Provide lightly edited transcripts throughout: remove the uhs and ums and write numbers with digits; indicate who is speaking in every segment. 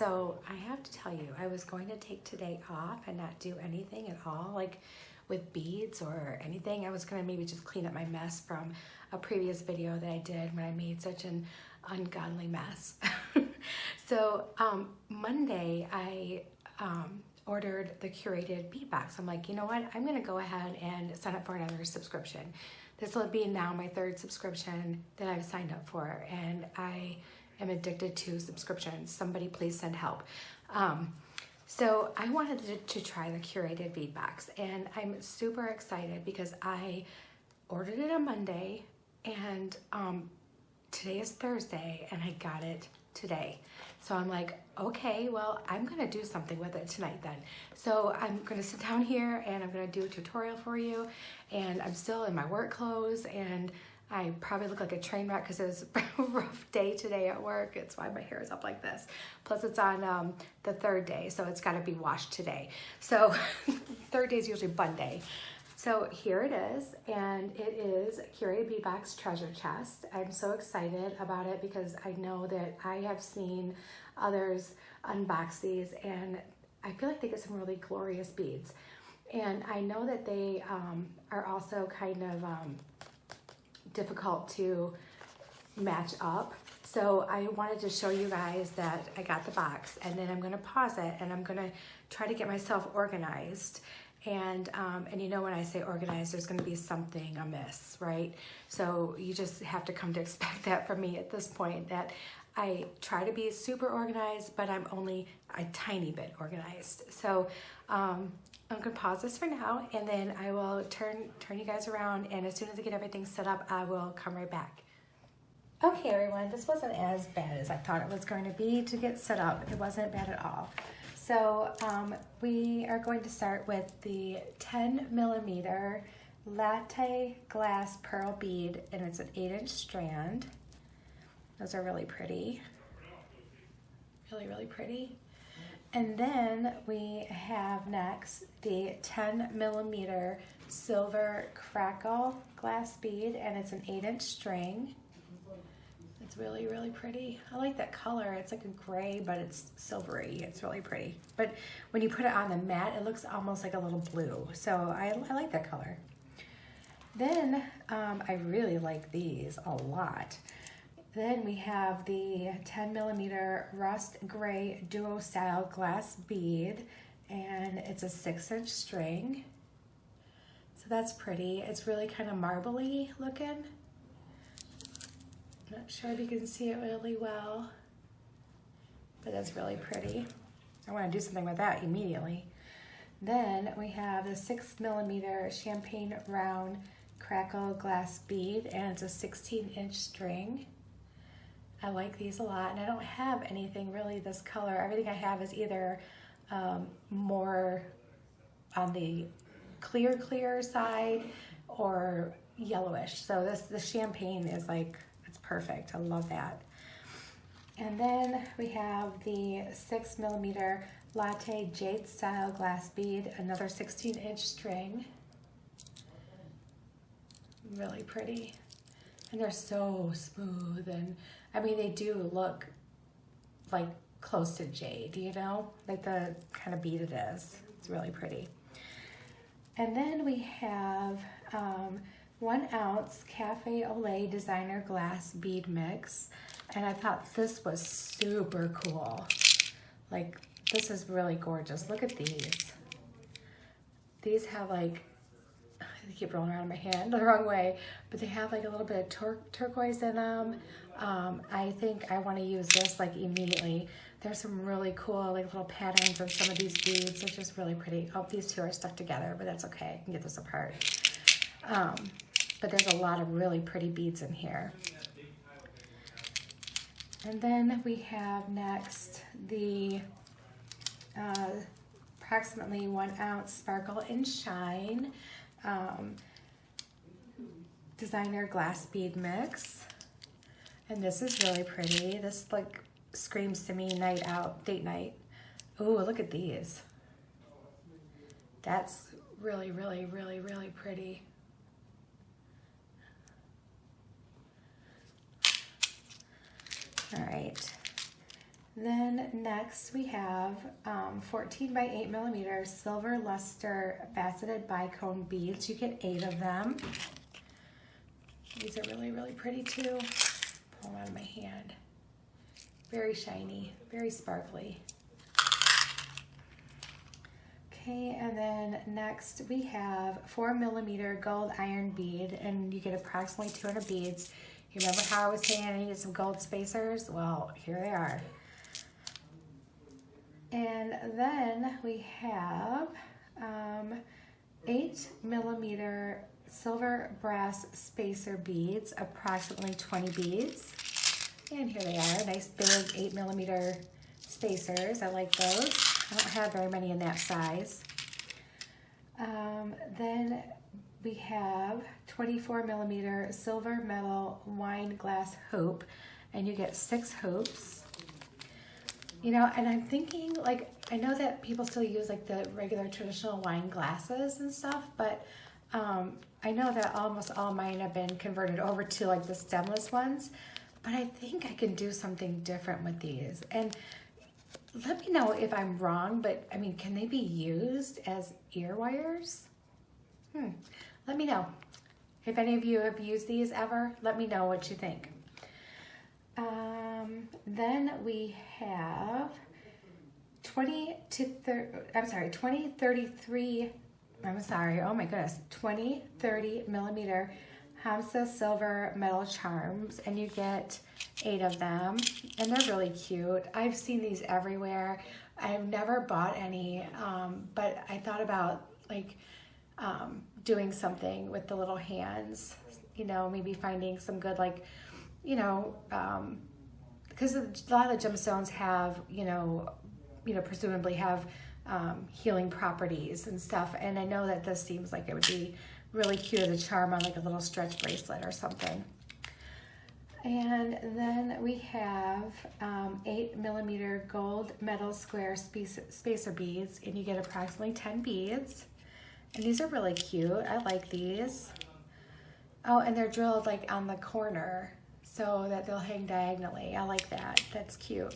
Speaker 1: So I have to tell you, I was going to take today off and not do anything at all, like with beads or anything. I was gonna maybe just clean up my mess from a previous video that I did when I made such an ungodly mess. So Monday I ordered the Curated Bead Box. I'm like, you know what? I'm gonna go ahead and sign up for another subscription. This will be now my third subscription that I've signed up for, and I am addicted to subscriptions. Somebody please send help. So I wanted to try the Curated Bead Box, and I'm super excited because I ordered it on Monday, and today is Thursday, and I got it today. So I'm like, okay, well, I'm gonna do something with it tonight then. So I'm gonna sit down here and I'm gonna do a tutorial for you, and I'm still in my work clothes, and I probably look like a train wreck because it was a rough day today at work. It's why my hair is up like this. Plus it's on the third day, so it's gotta be washed today. So third day is usually bun day. So here it is, and it is Curated Bead Box Treasure Chest. I'm so excited about it because I know that I have seen others unbox these, and I feel like they get some really glorious beads. And I know that they are also kind of difficult to match up. So I wanted to show you guys that I got the box, and then I'm gonna pause it and I'm gonna try to get myself organized. And you know, when I say organized, there's gonna be something amiss, right? So you just have to come to expect that from me at this point, that I try to be super organized, but I'm only a tiny bit organized. So I'm gonna pause this for now, and then I will turn you guys around, and as soon as I get everything set up, I will come right back. Okay, everyone, this wasn't as bad as I thought it was going to be to get set up. It wasn't bad at all. So we are going to start with the 10mm latte glass pearl bead, and it's an 8-inch strand. Those are really pretty, really, really pretty. And then we have next the 10mm silver crackle glass bead, and it's an 8-inch string. It's really, really pretty. I like that color. It's like a gray, but it's silvery. It's really pretty. But when you put it on the mat, it looks almost like a little blue. So I like that color. Then I really like these a lot. Then we have the 10mm rust gray duo style glass bead, and it's a 6-inch string. So that's pretty. It's really kind of marbly looking. Not sure if you can see it really well, but that's really pretty. I want to do something with that immediately. Then we have the 6mm champagne round crackle glass bead, and it's a 16-inch string. I like these a lot, and I don't have anything really this color. Everything I have is either more on the clear side or yellowish. So the champagne is like, it's perfect. I love that. And then we have the 6mm latte jade style glass bead, another 16-inch string. Really pretty. And they're so smooth, and I mean, they do look like close to jade, you know, like the kind of bead it is. It's really pretty. And then we have 1 ounce Cafe Olay designer glass bead mix, and I thought this was super cool. Like, this is really gorgeous. Look at these. These have like, I keep rolling around in my hand the wrong way, but they have like a little bit of turquoise in them. I think I want to use this like immediately. There's some really cool like little patterns on some of these beads. They're just really pretty. Oh, these two are stuck together, but that's okay. I can get this apart. But there's a lot of really pretty beads in here. And then we have next the approximately 1 ounce Sparkle and Shine designer glass bead mix. And this is really pretty. This like screams to me night out, date night. Ooh, look at these. That's really, really, really, really pretty. All right. Then next we have 14 by 8 millimeter silver luster faceted bicone beads. You get 8 of them. These are really, really pretty too. Pull them out of my hand. Very shiny, very sparkly. Okay, and then next we have 4 millimeter gold iron bead, and you get approximately 200 beads. You remember how I was saying I needed some gold spacers? Well, here they are. And then we have 8 millimeter silver brass spacer beads, approximately 20 beads. And here they are, nice big 8 millimeter spacers. I like those. I don't have very many in that size. Then we have 24 millimeter silver metal wine glass hoop, and you get 6 hoops. You know, and I'm thinking, like, I know that people still use like the regular traditional wine glasses and stuff, but I know that almost all mine have been converted over to like the stemless ones, but I think I can do something different with these. And let me know if I'm wrong, but I mean, can they be used as ear wires? Let me know. If any of you have used these ever, let me know what you think. Then we have 20-30 millimeter Hamsa silver metal charms, and you get 8 of them, and they're really cute. I've seen these everywhere. I've never bought any, but I thought about like doing something with the little hands, you know, maybe finding some good, like, you know, because a lot of the gemstones have, you know, presumably have healing properties and stuff. And I know that this seems like it would be really cute as a charm on like a little stretch bracelet or something. And then we have 8 millimeter gold metal square spacer beads, and you get approximately 10 beads. And these are really cute. I like these. Oh, and they're drilled like on the corner so that they'll hang diagonally. I like that. That's cute.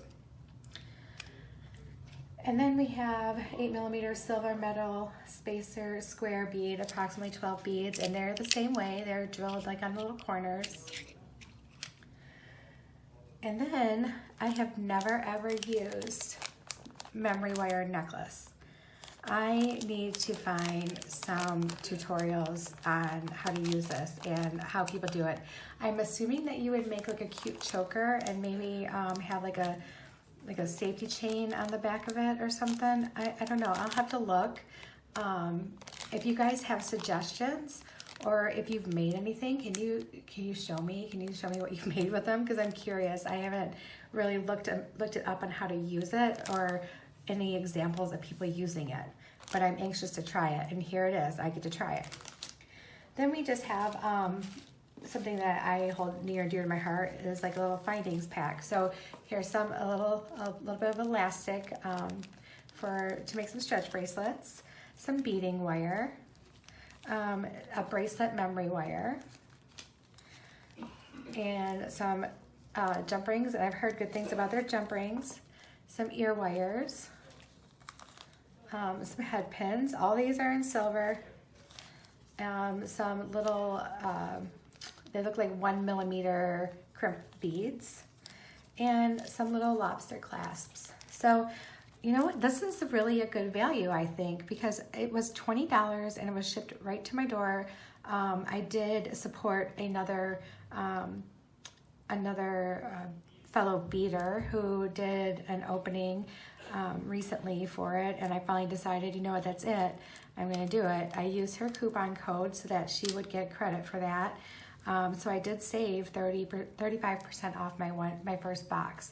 Speaker 1: And then we have 8 millimeter silver metal spacer square bead, approximately 12 beads, and they're the same way. They're drilled like on the little corners. And then I have never ever used memory wire necklace. I need to find some tutorials on how to use this and how people do it. I'm assuming that you would make like a cute choker and maybe have like a safety chain on the back of it or something. I don't know. I'll have to look. If you guys have suggestions, or if you've made anything, can you show me? Can you show me what you've made with them? Because I'm curious. I haven't really looked it up on how to use it or any examples of people using it, but I'm anxious to try it, and here it is. I get to try it. Then we just have something that I hold near and dear to my heart. Is like a little findings pack. So here's a little bit of elastic to make some stretch bracelets, some beading wire, a bracelet memory wire, and some jump rings. And I've heard good things about their jump rings. Some ear wires, some head pins. All these are in silver. Some little, they look like 1 millimeter crimp beads, and some little lobster clasps. So, you know what? This is really a good value, I think, because it was $20 and it was shipped right to my door. I did support another fellow beader who did an opening recently for it, and I finally decided, you know what, that's it. I'm going to do it. I used her coupon code so that she would get credit for that. So I did save 35% off my first box.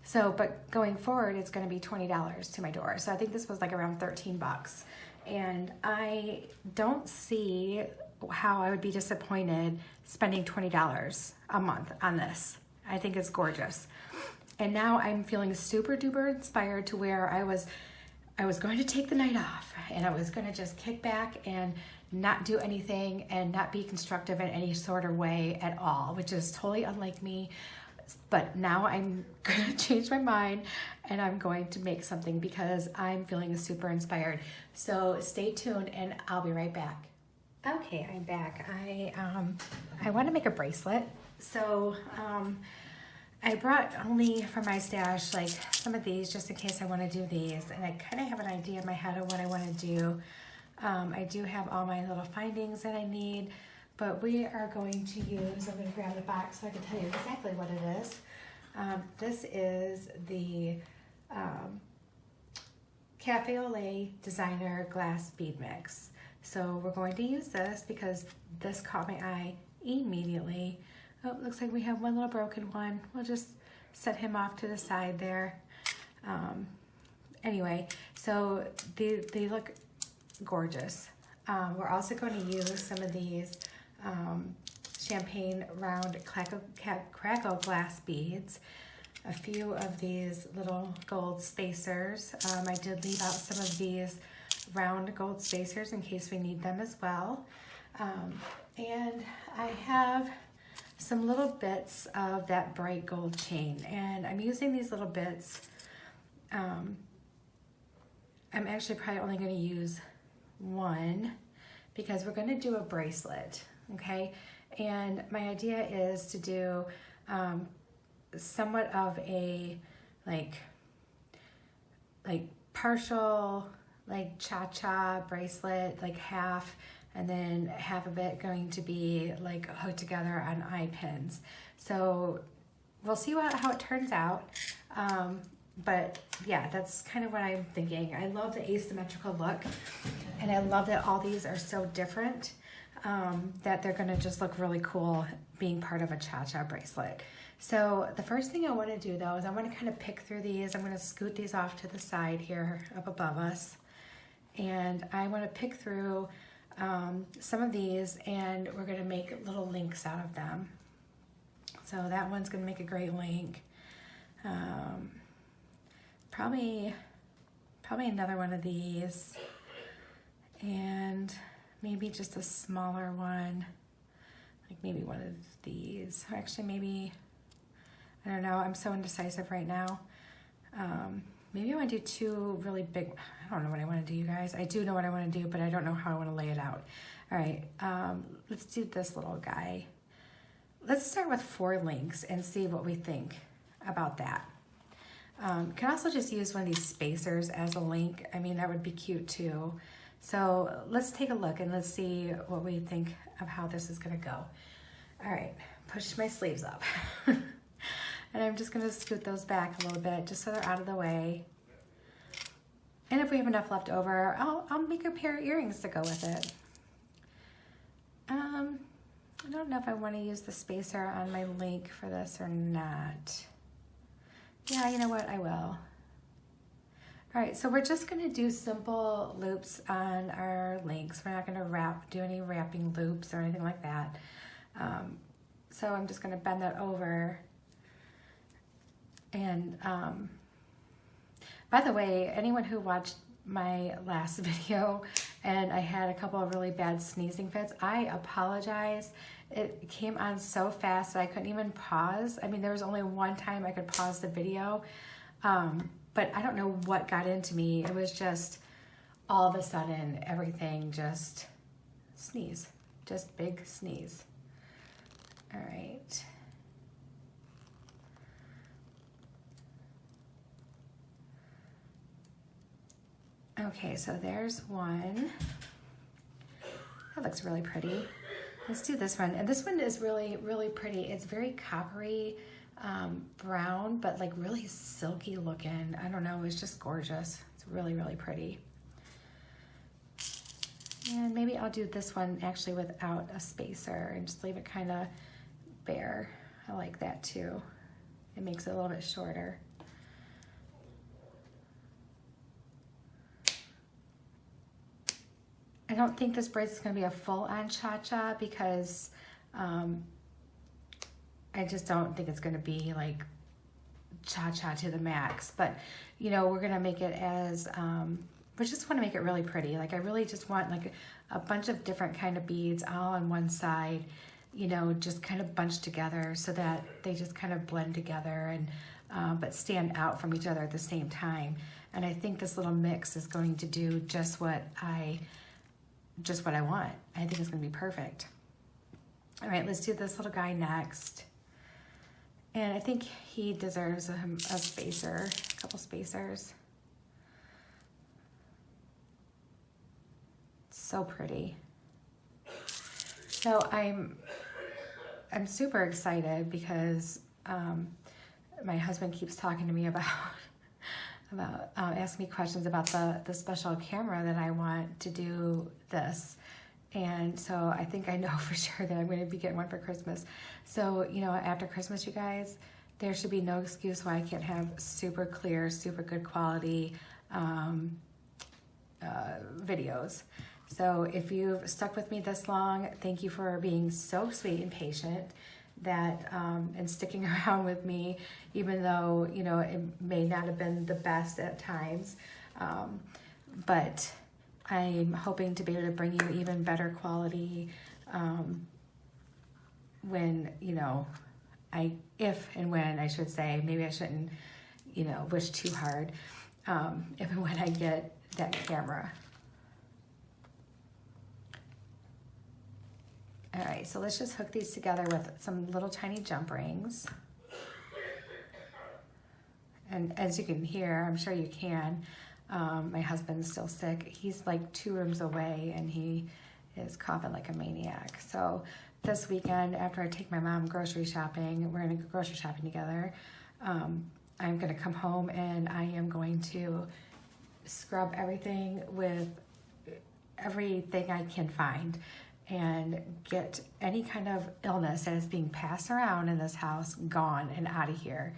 Speaker 1: So, but going forward, it's going to be $20 to my door. So I think this was like around 13 bucks. And I don't see how I would be disappointed spending $20 a month on this. I think it's gorgeous. And now I'm feeling super duper inspired to where I was going to take the night off, and I was going to just kick back and not do anything and not be constructive in any sort of way at all, which is totally unlike me. But now I'm gonna change my mind and I'm going to make something because I'm feeling super inspired. So stay tuned and I'll be right back. Okay, I'm back. I want to make a bracelet. So I brought only for my stash like some of these just in case I want to do these, and I kind of have an idea in my head of what I want to do. I do have all my little findings that I need, but we are going to use, I'm going to grab the box so I can tell you exactly what it is. This is the Cafe Olay Designer Glass Bead Mix. So we're going to use this because this caught my eye immediately. Oh, it looks like we have one little broken one. We'll just set him off to the side there. Anyway, so they look gorgeous. We're also going to use some of these champagne round crackle glass beads, a few of these little gold spacers. I did leave out some of these round gold spacers in case we need them as well. And I have some little bits of that bright gold chain, and I'm using these little bits. I'm actually probably only going to use one because we're going to do a bracelet, okay? And my idea is to do somewhat of a like partial like cha-cha bracelet, like half, and then half of it going to be like hooked together on eye pins. So we'll see how it turns out. But yeah, that's kind of what I'm thinking. I love the asymmetrical look, and I love that all these are so different that they're gonna just look really cool being part of a cha-cha bracelet. So the first thing I wanna do though is I wanna kind of pick through these. I'm gonna scoot these off to the side here up above us. And I wanna pick through some of these, and we're gonna make little links out of them. So that one's gonna make a great link. Probably another one of these, and maybe just a smaller one, like maybe one of these. Actually, maybe, I don't know, I'm so indecisive right now. Maybe I want to do two really big, I don't know what I want to do, you guys. I do know what I want to do, but I don't know how I want to lay it out. All right, let's do this little guy. Let's start with 4 links and see what we think about that. Can also just use one of these spacers as a link. I mean, that would be cute too. So let's take a look and let's see what we think of how this is gonna go. All right, push my sleeves up. And I'm just gonna scoot those back a little bit just so they're out of the way. And if we have enough left over, I'll make a pair of earrings to go with it. I don't know if I wanna use the spacer on my link for this or not. Yeah, you know what, I will. All right, so we're just gonna do simple loops on our links. We're not gonna do any wrapping loops or anything like that. So I'm just gonna bend that over. And by the way, anyone who watched my last video and I had a couple of really bad sneezing fits, I apologize. It came on so fast that I couldn't even pause. I mean, there was only one time I could pause the video, but I don't know what got into me. It was just all of a sudden, everything just sneeze, just big sneeze. All right. Okay, so there's one. That looks really pretty. Let's do this one. And this one is really, really pretty. It's very coppery brown, but like really silky looking. I don't know, it's just gorgeous. It's really, really pretty. And maybe I'll do this one actually without a spacer and just leave it kind of bare. I like that too. It makes it a little bit shorter. I don't think this bracelet's gonna be a full-on cha-cha because I just don't think it's gonna be like cha-cha to the max. But you know, we're gonna make it as, we just wanna make it really pretty. Like I really just want like a bunch of different kind of beads all on one side. you know, just kind of bunched together so that they just kind of blend together and but stand out from each other at the same time. And I think this little mix is going to do just what I want. I think it's going to be perfect. All right, let's do this little guy next. And I think he deserves a spacer, a couple spacers. So pretty. So I'm super excited because my husband keeps talking to me about asking me questions about the special camera that I want to do this. And so I think I know for sure that I'm going to be getting one for Christmas. So, you know, after Christmas, you guys, there should be no excuse why I can't have super clear, super good quality videos. So if you've stuck with me this long, thank you for being so sweet and patient that and sticking around with me, even though, you know, it may not have been the best at times. But I'm hoping to be able to bring you even better quality when, you know, if and when I should say, maybe I shouldn't, you know, wish too hard, if and when I get that camera. All right, so let's just hook these together with some little tiny jump rings. And as you can hear, I'm sure you can, my husband's still sick. He's like 2 rooms away and he is coughing like a maniac. So this weekend, after I take my mom grocery shopping, we're gonna go grocery shopping together. I'm gonna come home and I am going to scrub everything with everything I can find and get any kind of illness that is being passed around in this house gone and out of here.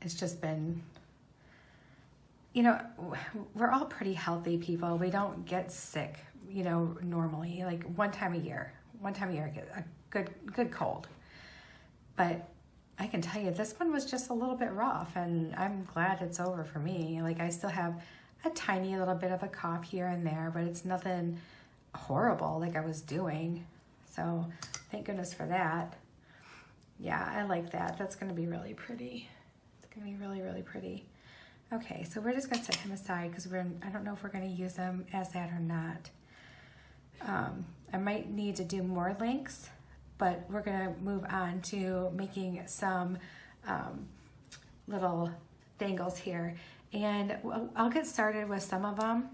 Speaker 1: It's just been, you know, we're all pretty healthy people. We don't get sick, you know, normally, like one time a year I get a good cold. But I can tell you this one was just a little bit rough and I'm glad it's over for me. Like I still have a tiny little bit of a cough here and there, but it's nothing horrible like I was doing. So thank goodness for that. Yeah, I like that. That's gonna be really pretty. It's gonna be really, really pretty. Okay, so we're just gonna set him aside because I don't know if we're gonna use him as that or not. I might need to do more links, but we're gonna move on to making some little dangles here. And I'll get started with some of them,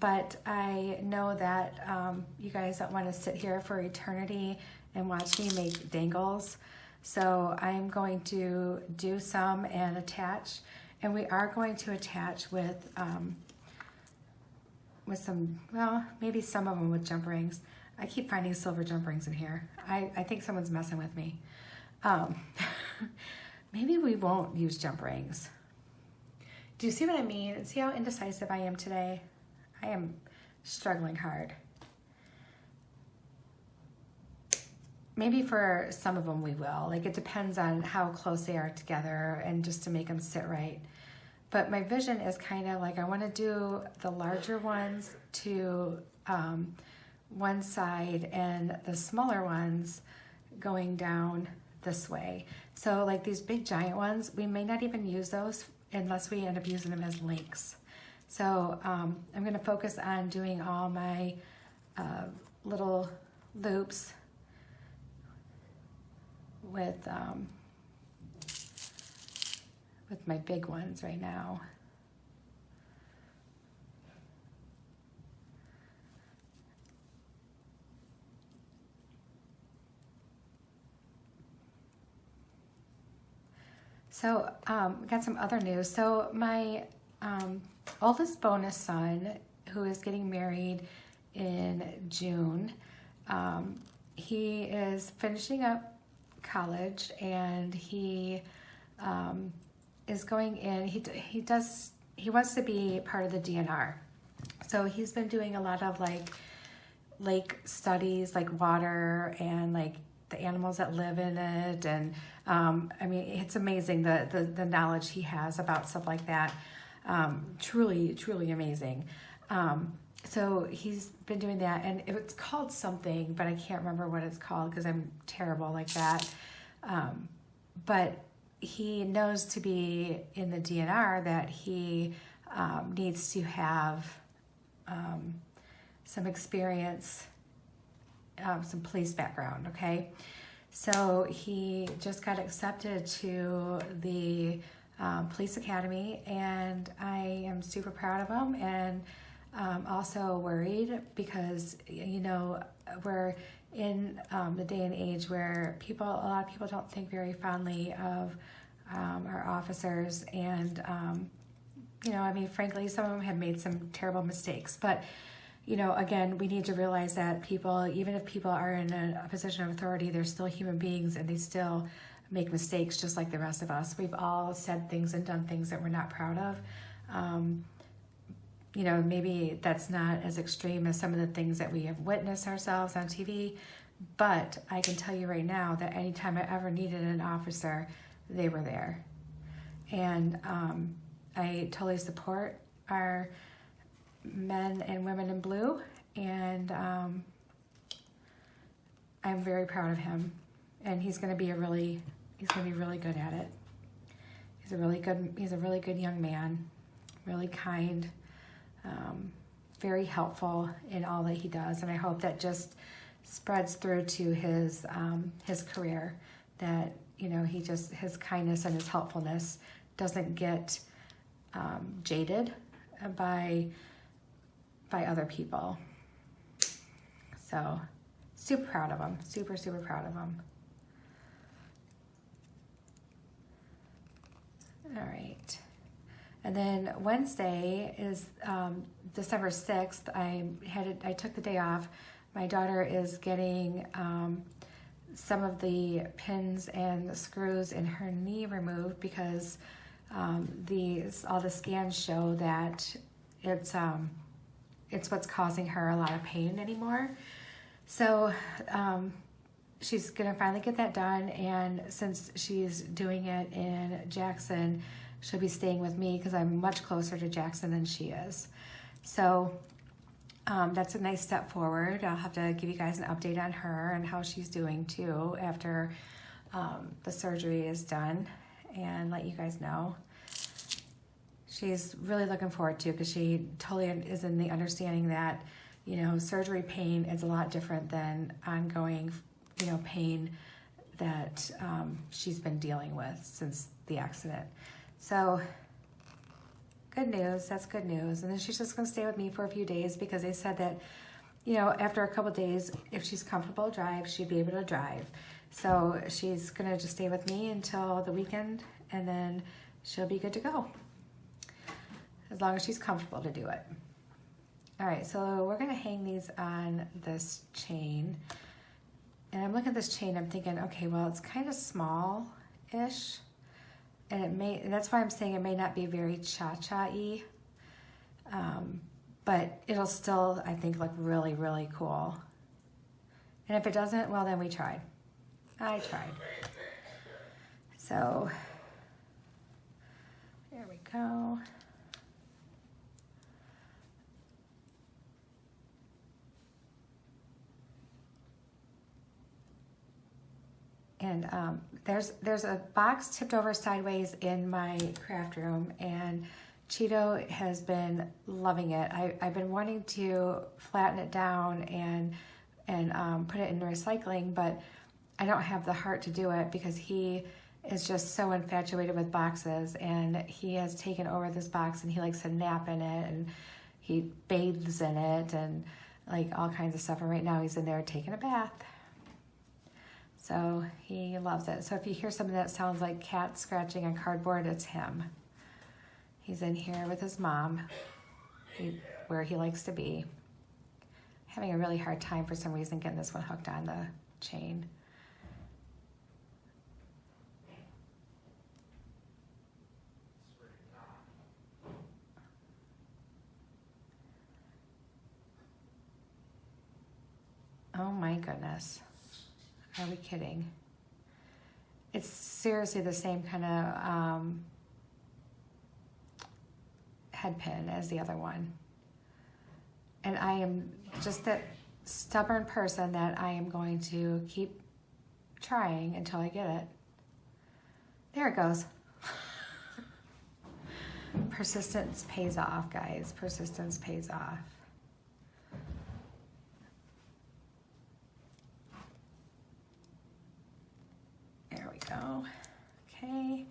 Speaker 1: but I know that you guys don't want to sit here for eternity and watch me make dangles. So I'm going to do some and attach, and we are going to attach with some, well, maybe some of them with jump rings. I keep finding silver jump rings in here. I think someone's messing with me. Maybe we won't use jump rings. Do you see what I mean? See how indecisive I am today? I am struggling hard. Maybe for some of them we will. Like it depends on how close they are together and just to make them sit right. But my vision is kind of like I want to do the larger ones to one side and the smaller ones going down this way. So like these big giant ones, we may not even use those unless we end up using them as links. So I'm going to focus on doing all my little loops with my big ones right now. So we got some other news. So my oldest bonus son, who is getting married in June, he is finishing up college and he is going in. He wants to be part of the DNR. So he's been doing a lot of like lake studies, like water and like the animals that live in it, and I mean it's amazing the knowledge he has about stuff like that. Truly amazing. so he's been doing that, and it's called something, but I can't remember what it's called because I'm terrible like that. But he knows to be in the DNR that he needs to have some experience, some police background, okay? So he just got accepted to the police academy, and I am super proud of him, and also worried because, you know, we're in the day and age where a lot of people don't think very fondly of our officers, and you know, I mean, frankly, some of them have made some terrible mistakes, but you know, again, we need to realize that people, even if people are in a position of authority, they're still human beings, and they still make mistakes just like the rest of us. We've all said things and done things that we're not proud of. You know, maybe that's not as extreme as some of the things that we have witnessed ourselves on TV, but I can tell you right now that anytime I ever needed an officer, they were there. And I totally support our men and women in blue, and I'm very proud of him, and he's going to be really good at it. He's a really good young man, really kind, very helpful in all that he does, and I hope that just spreads through to his career, that, you know, his kindness and his helpfulness doesn't get jaded by other people. So super proud of him, super proud of him. All right. And then Wednesday is December 6th. I took the day off. My daughter is getting some of the pins and the screws in her knee removed because all the scans show that it's what's causing her a lot of pain anymore. So she's gonna finally get that done, and since she's doing it in Jackson, she'll be staying with me because I'm much closer to Jackson than she is. So that's a nice step forward. I'll have to give you guys an update on her and how she's doing too after the surgery is done, and let you guys know. She's really looking forward to, because she totally is in the understanding that, you know, surgery pain is a lot different than ongoing, you know, pain that she's been dealing with since the accident. So good news, that's good news. And then she's just gonna stay with me for a few days because they said that, you know, after a couple of days, if she's comfortable to drive, she'd be able to drive. So she's gonna just stay with me until the weekend, and then she'll be good to go, as long as she's comfortable to do it. All right, so we're gonna hang these on this chain. And I'm looking at this chain, I'm thinking, okay, well, it's kind of small-ish. And that's why I'm saying it may not be very cha-cha-y. But it'll still, I think, look really cool. And if it doesn't, well, then we tried. I tried. So, there we go. And there's a box tipped over sideways in my craft room, and Cheeto has been loving it. I've been wanting to flatten it down and put it in recycling, but I don't have the heart to do it because he is just so infatuated with boxes, and he has taken over this box, and he likes to nap in it, and he bathes in it, and like all kinds of stuff. And right now he's in there taking a bath. So he loves it. So if you hear something that sounds like cat scratching on cardboard, it's him. He's in here with his mom, where he likes to be. Having a really hard time for some reason getting this one hooked on the chain. Oh my goodness. Are we kidding? It's seriously the same kind of head pin as the other one. And I am just that stubborn person that I am going to keep trying until I get it. There it goes. Persistence pays off, guys. Persistence pays off. There we go. Okay.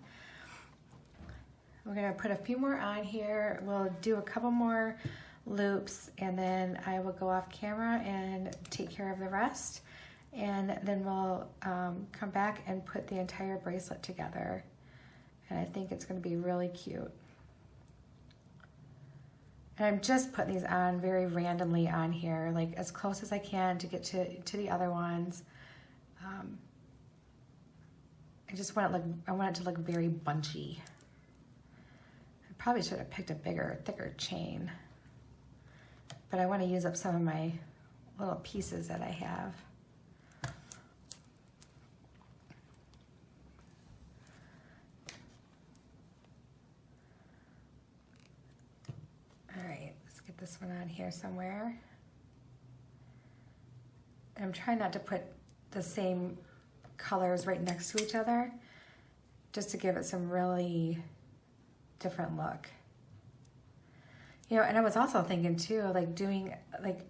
Speaker 1: We're going to put a few more on here. We'll do a couple more loops and then I will go off camera and take care of the rest. And then we'll come back and put the entire bracelet together. And I think it's going to be really cute. And I'm just putting these on very randomly on here, like as close as I can to get to the other ones. I just want it to look very bunchy. I probably should have picked a bigger, thicker chain, but I want to use up some of my little pieces that I have. All right, let's get this one on here somewhere. And I'm trying not to put the same colors right next to each other, just to give it some really different look. You know, and I was also thinking too, like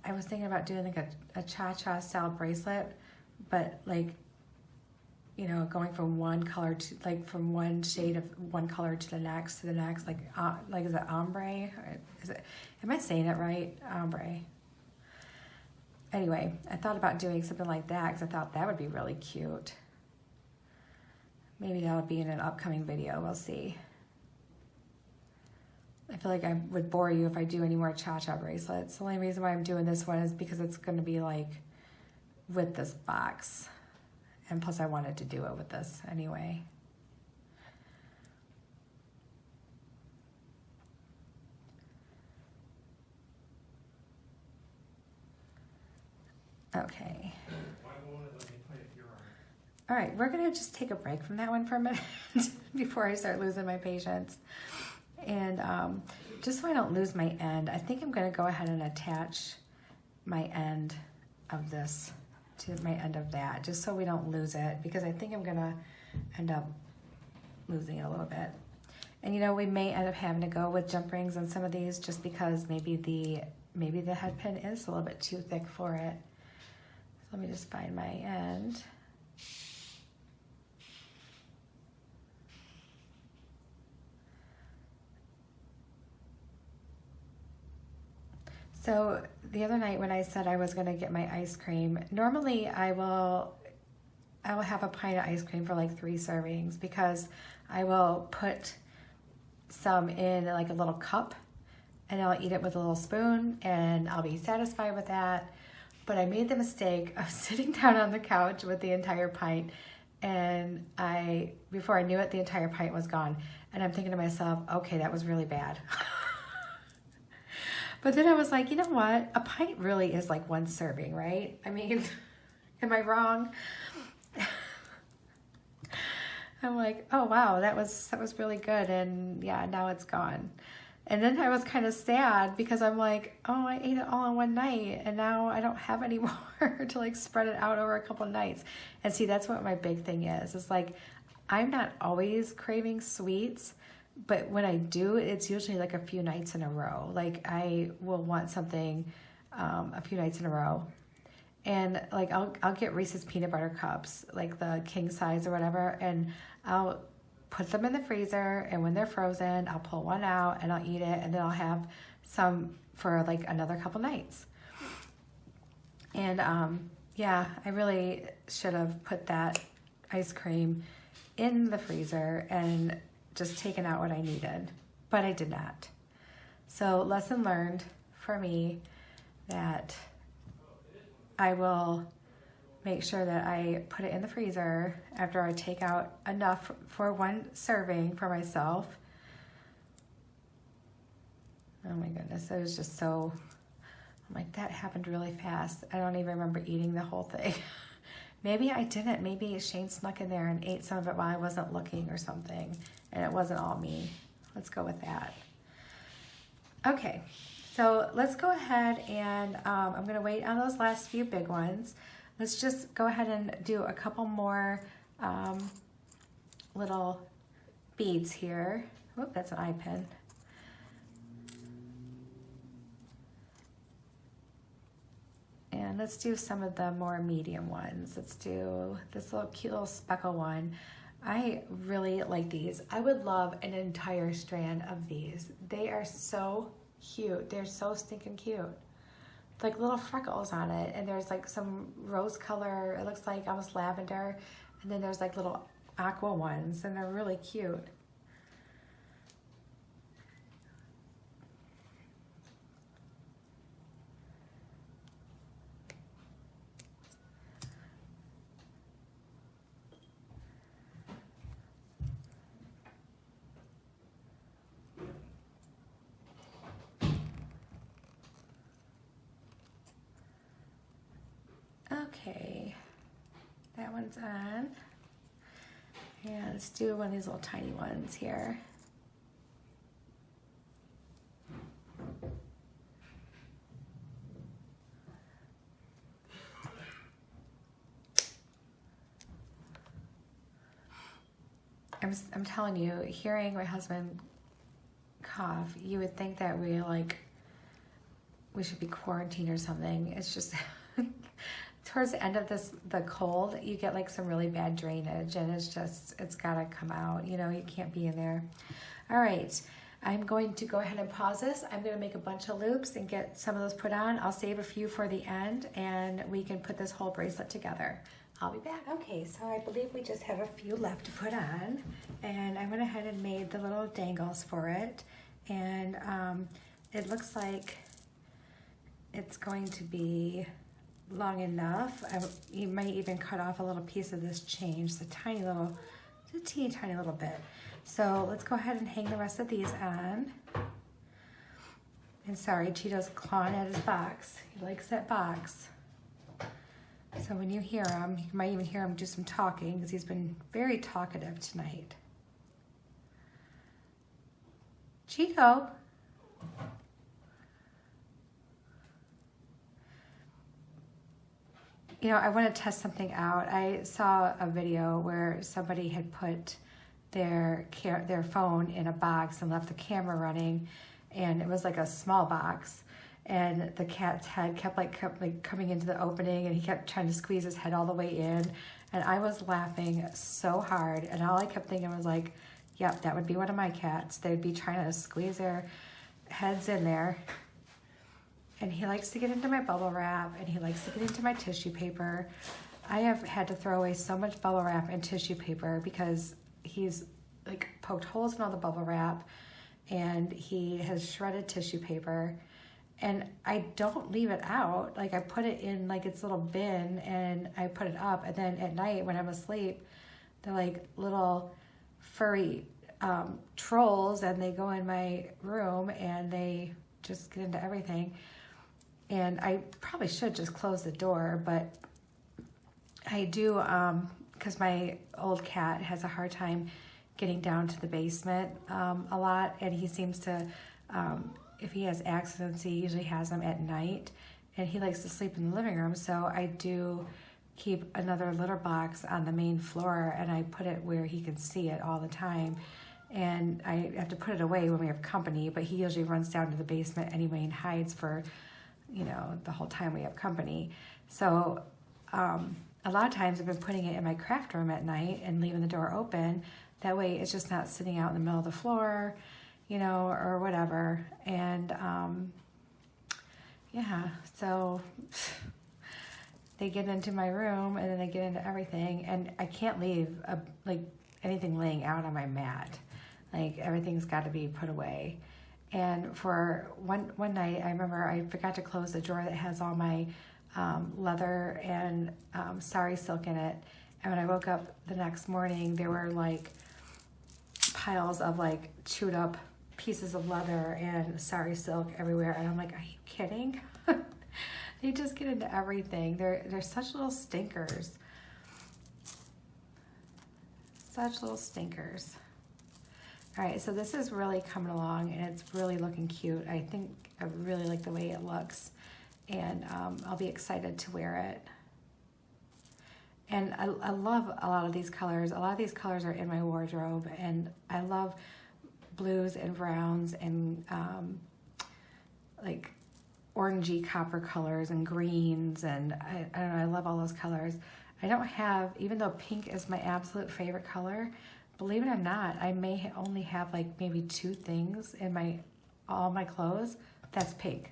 Speaker 1: I was thinking about doing like a cha-cha style bracelet, but like, you know, going from one color to, like from one shade of one color to the next, like is it ombre? Or is it, am I saying it right? Ombre. Anyway, I thought about doing something like that because I thought that would be really cute. Maybe that'll be in an upcoming video, we'll see. I feel like I would bore you if I do any more cha-cha bracelets. The only reason why I'm doing this one is because it's going to be like with this box. And plus I wanted to do it with this anyway. Okay. All right, we're gonna just take a break from that one for a minute before I start losing my patience. And just so I don't lose my end, I think I'm gonna go ahead and attach my end of this to my end of that, just so we don't lose it, because I think I'm gonna end up losing it a little bit. And you know, we may end up having to go with jump rings on some of these just because maybe the head pin is a little bit too thick for it. So let me just find my end. So the other night when I said I was gonna get my ice cream, normally I will have a pint of ice cream for like 3 servings because I will put some in like a little cup and I'll eat it with a little spoon and I'll be satisfied with that. But I made the mistake of sitting down on the couch with the entire pint, and before I knew it, the entire pint was gone. And I'm thinking to myself, okay, that was really bad. But then I was like, you know what? A pint really is like 1 serving, right? I mean, am I wrong? I'm like, oh wow, that was really good, and yeah, now it's gone. And then I was kind of sad because I'm like, oh, I ate it all in one night, and now I don't have any more to like spread it out over a couple of nights. And see, that's what my big thing is. It's like, I'm not always craving sweets, but when I do, it's usually like a few nights in a row. Like I will want something a few nights in a row. And like I'll get Reese's peanut butter cups, like the king size or whatever, and I'll put them in the freezer, and when they're frozen, I'll pull one out and I'll eat it, and then I'll have some for like another couple nights. And yeah, I really should have put that ice cream in the freezer and just taken out what I needed, but I did not. So lesson learned for me that I will make sure that I put it in the freezer after I take out enough for 1 serving for myself. Oh my goodness, it was just so, I'm like, that happened really fast. I don't even remember eating the whole thing. Maybe I didn't. Maybe Shane snuck in there and ate some of it while I wasn't looking or something, and it wasn't all me. Let's go with that. Okay, So let's go ahead and I'm gonna wait on those last few big ones. Let's just go ahead and do a couple more little beads here. Whoop, that's an eye pin. And let's do some of the more medium ones. Let's do this little cute little speckle one. I really like these. I would love an entire strand of these. They are so cute. They're so stinking cute. Like little freckles on it, and there's like some rose color, it looks like almost lavender, and then there's like little aqua ones, and they're really cute. Okay, that one's on. And let's do one of these little tiny ones here. I'm telling you, hearing my husband cough, you would think that we should be quarantined or something. It's just towards the end of the cold, you get like some really bad drainage, and it's gotta come out. You know, you can't be in there. All right, I'm going to go ahead and pause this. I'm gonna make a bunch of loops and get some of those put on. I'll save a few for the end, and we can put this whole bracelet together. I'll be back. Okay, so I believe we just have a few left to put on, and I went ahead and made the little dangles for it, and it looks like it's going to be long enough. You might even cut off a little piece of this chain, just a teeny tiny little bit. So let's go ahead and hang the rest of these on. And sorry, Cheeto's clawing at his box. He likes that box. So when you hear him, you might even hear him do some talking, because he's been very talkative tonight. Cheeto. You know, I want to test something out. I saw a video where somebody had put their phone in a box and left the camera running, and it was like a small box, and the cat's head kept coming into the opening, and he kept trying to squeeze his head all the way in, and I was laughing so hard, and all I kept thinking was like, yep, that would be one of my cats. They'd be trying to squeeze their heads in there. And he likes to get into my bubble wrap, and he likes to get into my tissue paper. I have had to throw away so much bubble wrap and tissue paper because he's like poked holes in all the bubble wrap, and he has shredded tissue paper. And I don't leave it out. Like, I put it in like its little bin, and I put it up, and then at night when I'm asleep, they're like little furry trolls, and they go in my room and they just get into everything. And I probably should just close the door, but I do, because my old cat has a hard time getting down to the basement a lot, and he seems to, if he has accidents, he usually has them at night, and he likes to sleep in the living room, so I do keep another litter box on the main floor, and I put it where he can see it all the time. And I have to put it away when we have company, but he usually runs down to the basement anyway and hides for, you know, the whole time we have company. So a lot of times I've been putting it in my craft room at night and leaving the door open. That way it's just not sitting out in the middle of the floor, you know, or whatever. And yeah, so they get into my room, and then they get into everything, and I can't leave like anything laying out on my mat. Like, everything's got to be put away. And for one night, I remember I forgot to close the drawer that has all my leather and sari silk in it. And when I woke up the next morning, there were like piles of like chewed up pieces of leather and sari silk everywhere. And I'm like, are you kidding? They just get into everything. They're such little stinkers. Such little stinkers. All right, so this is really coming along and it's really looking cute. I think I really like the way it looks, and I'll be excited to wear it. And I love a lot of these colors. A lot of these colors are in my wardrobe, and I love blues and browns and like orangey copper colors and greens, and I don't know, I love all those colors. I don't have, even though pink is my absolute favorite color, believe it or not, I may only have like maybe 2 things in all my clothes that's pink.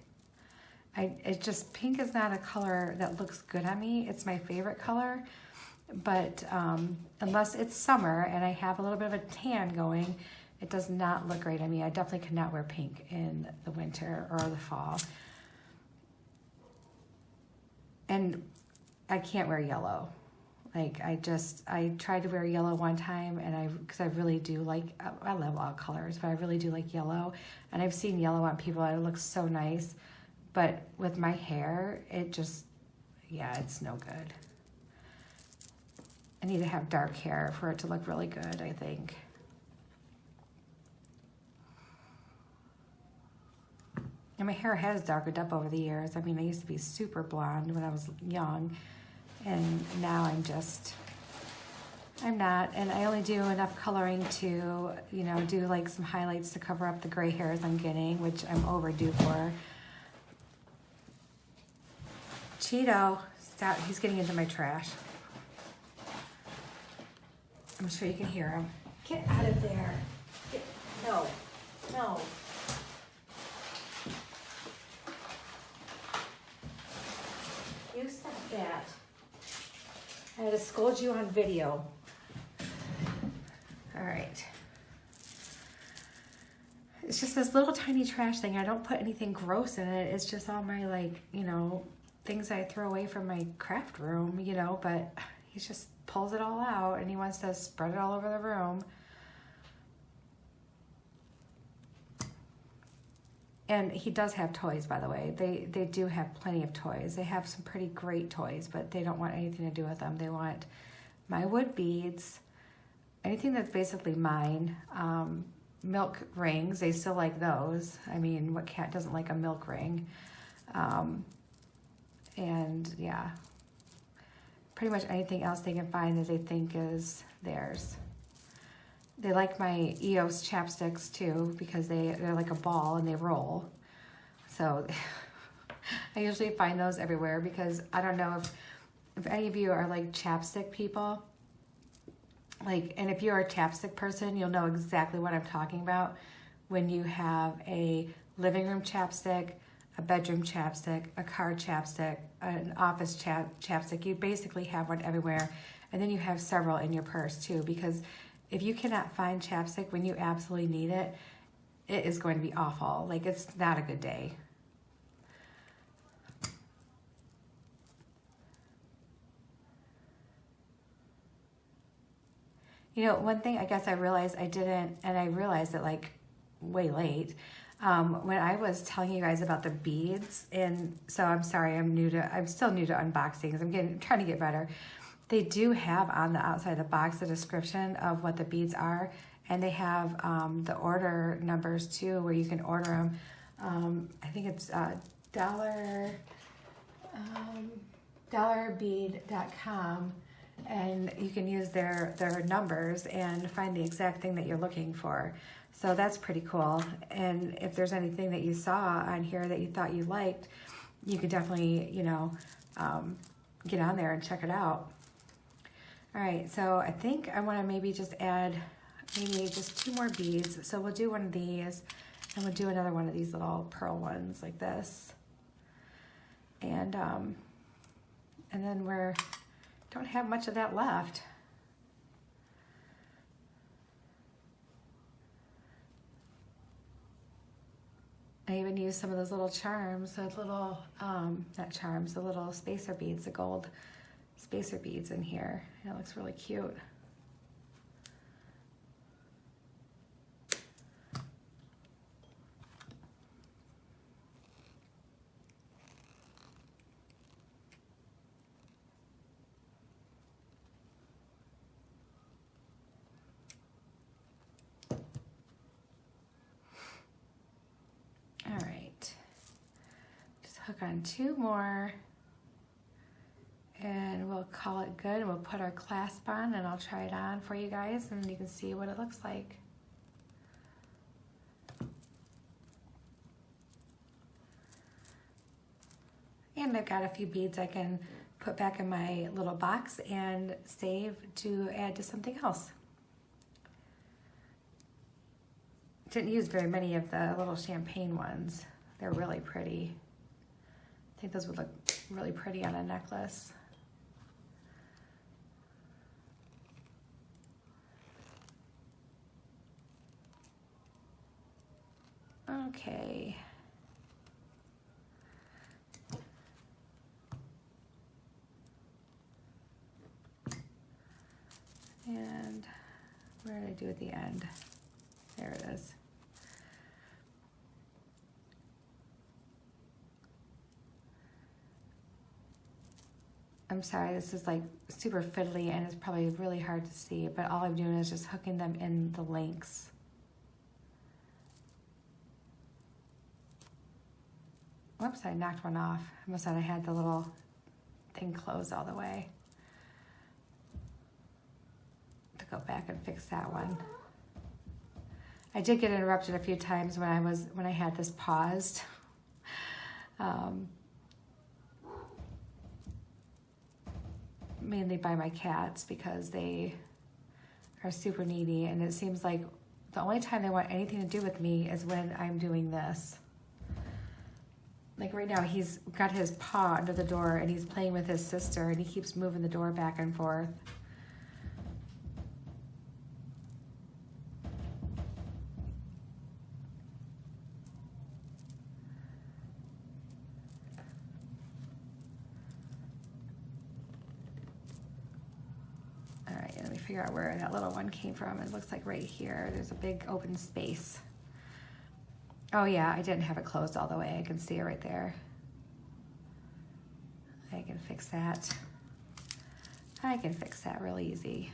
Speaker 1: It's just, pink is not a color that looks good on me. It's my favorite color, but unless it's summer and I have a little bit of a tan going, it does not look great on me. I definitely could not wear pink in the winter or the fall. And I can't wear yellow. Like I tried to wear yellow one time, and because I really do like, I love all colors, but I really do like yellow. And I've seen yellow on people and it looks so nice. But with my hair, it just, yeah, it's no good. I need to have dark hair for it to look really good, I think. And my hair has darkened up over the years. I mean, I used to be super blonde when I was young, and now I'm not. And I only do enough coloring to, you know, do like some highlights to cover up the gray hairs I'm getting, which I'm overdue for. Cheeto, stop, he's getting into my trash. I'm sure you can hear him. Get out of there. No. You stop that. I had to scold you on video. All right. It's just this little tiny trash thing. I don't put anything gross in it. It's just all my, like, you know, things I throw away from my craft room, you know, but he just pulls it all out and he wants to spread it all over the room. And he does have toys, by the way. They do have plenty of toys. They have some pretty great toys, but they don't want anything to do with them. They want my wood beads, anything that's basically mine. Milk rings, they still like those. I mean, what cat doesn't like a milk ring? And yeah, pretty much anything else they can find that they think is theirs. They like my EOS chapsticks too, because they're like a ball and they roll. So I usually find those everywhere, because I don't know if any of you are like chapstick people. Like, and if you're a chapstick person, you'll know exactly what I'm talking about. When you have a living room chapstick, a bedroom chapstick, a car chapstick, an office chapstick, you basically have one everywhere. And then you have several in your purse too, because if you cannot find chapstick when you absolutely need it, it is going to be awful. Like, it's not a good day. You know, one thing I guess I realized I didn't, and I realized it like way late, when I was telling you guys about the beads, and so I'm sorry, I'm still new to unboxings. I'm trying to get better. They do have on the outside of the box the description of what the beads are, and they have the order numbers too, where you can order them. I think it's dollarbead.com, and you can use their numbers and find the exact thing that you're looking for. So that's pretty cool. And if there's anything that you saw on here that you thought you liked, you could definitely, you know, get on there and check it out. All right, so I think I want to maybe just add maybe just 2 more beads. So we'll do one of these, and we'll do another one of these little pearl ones like this. And then don't have much of that left. I even used some of those little charms, those little, not charms, the little spacer beads, the gold spacer beads in here. It looks really cute. work on 2 more and we'll call it good. We'll put our clasp on and I'll try it on for you guys and you can see what it looks like. And I've got a few beads I can put back in my little box and save to add to something else. Didn't use very many of the little champagne ones. They're really pretty. I think those would look really pretty on a necklace. Okay. And where did I do at the end? There it is. I'm sorry, this is like super fiddly and it's probably really hard to see, but all I'm doing is just hooking them in the links. Whoops, I knocked one off. I must have had the little thing closed all the way. To go back and fix that one. I did get interrupted a few times when I had this paused. Mainly by my cats because they are super needy and it seems like the only time they want anything to do with me is when I'm doing this. Like right now he's got his paw under the door and he's playing with his sister and he keeps moving the door back and forth. Figure out where that little one came from. It looks like right here. There's a big open space. Oh yeah, I didn't have it closed all the way. I can see it right there. I can fix that. I can fix that real easy.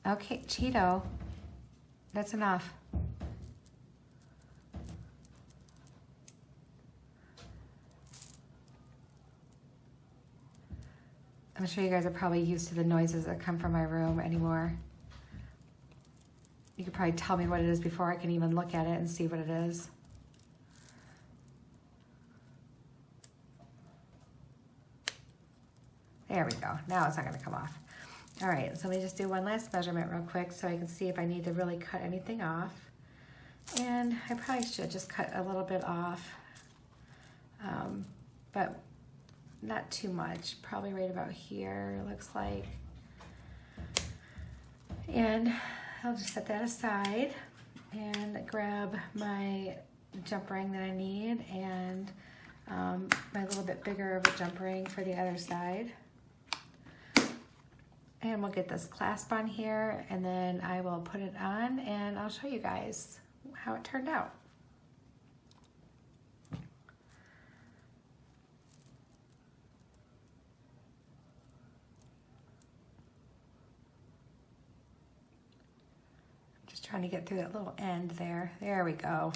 Speaker 1: Okay, Cheeto, that's enough. I'm sure you guys are probably used to the noises that come from my room anymore. You could probably tell me what it is before I can even look at it and see what it is. There we go, now it's not gonna come off. All right, so let me just do one last measurement real quick so I can see if I need to really cut anything off. And I probably should just cut a little bit off, but not too much, probably right about here, it looks like. And I'll just set that aside and grab my jump ring that I need and my little bit bigger of a jump ring for the other side. And we'll get this clasp on here and then I will put it on and I'll show you guys how it turned out. Just trying to get through that little end there. There we go.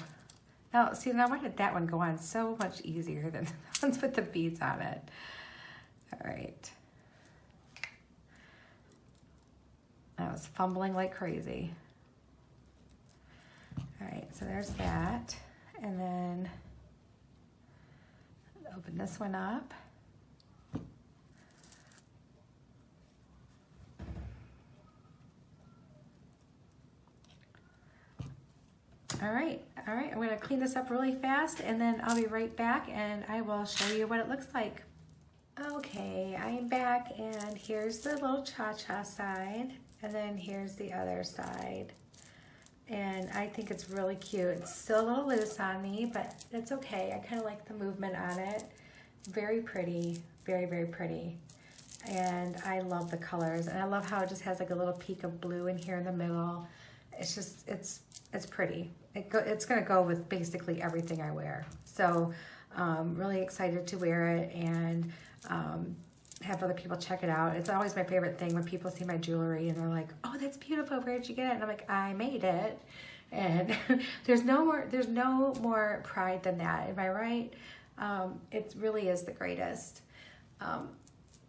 Speaker 1: Now, see, now why did that one go on so much easier than the ones with the beads on it? All right. I was fumbling like crazy. All right, so there's that. And then open this one up. All right, I'm gonna clean this up really fast and then I'll be right back and I will show you what it looks like. Okay, I'm back and here's the little cha-cha side. And then here's the other side. And I think it's really cute. It's still a little loose on me, but it's okay. I kind of like the movement on it. Very pretty, very, very pretty. And I love the colors. And I love how it just has like a little peak of blue in here in the middle. it's just, it's pretty. It's gonna go with basically everything I wear. So really excited to wear it and have other people check it out. It's always my favorite thing when people see my jewelry and they're like, oh, that's beautiful, where'd you get it? And I'm like, I made it. And there's no more pride than that, am I right? It really is the greatest.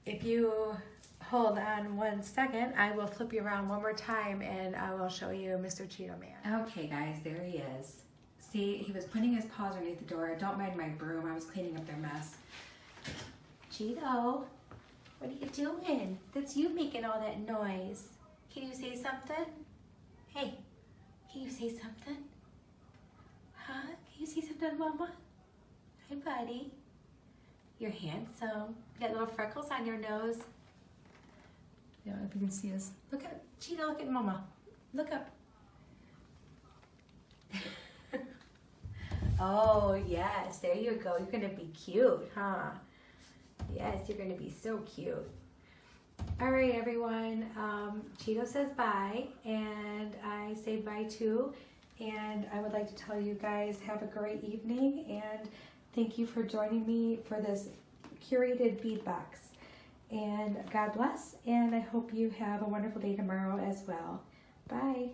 Speaker 1: If you hold on 1 second, I will flip you around one more time and I will show you Mr. Cheeto Man. Okay guys, there he is. See, he was putting his paws underneath the door. Don't mind my broom, I was cleaning up their mess. Cheeto, what are you doing? That's you making all that noise. Can you say something? Hey, can you say something? Huh? Can you say something to Mama? Hi, buddy. You're handsome. You got little freckles on your nose. Yeah, if you can see us. Look at Cheeto, look at Mama. Look up. Oh, yes, there you go. You're gonna be cute, huh? Yes, you're gonna be so cute. All right, everyone. Cheeto says bye, and I say bye too. And I would like to tell you guys have a great evening, and thank you for joining me for this curated bead box. And God bless, and I hope you have a wonderful day tomorrow as well. Bye.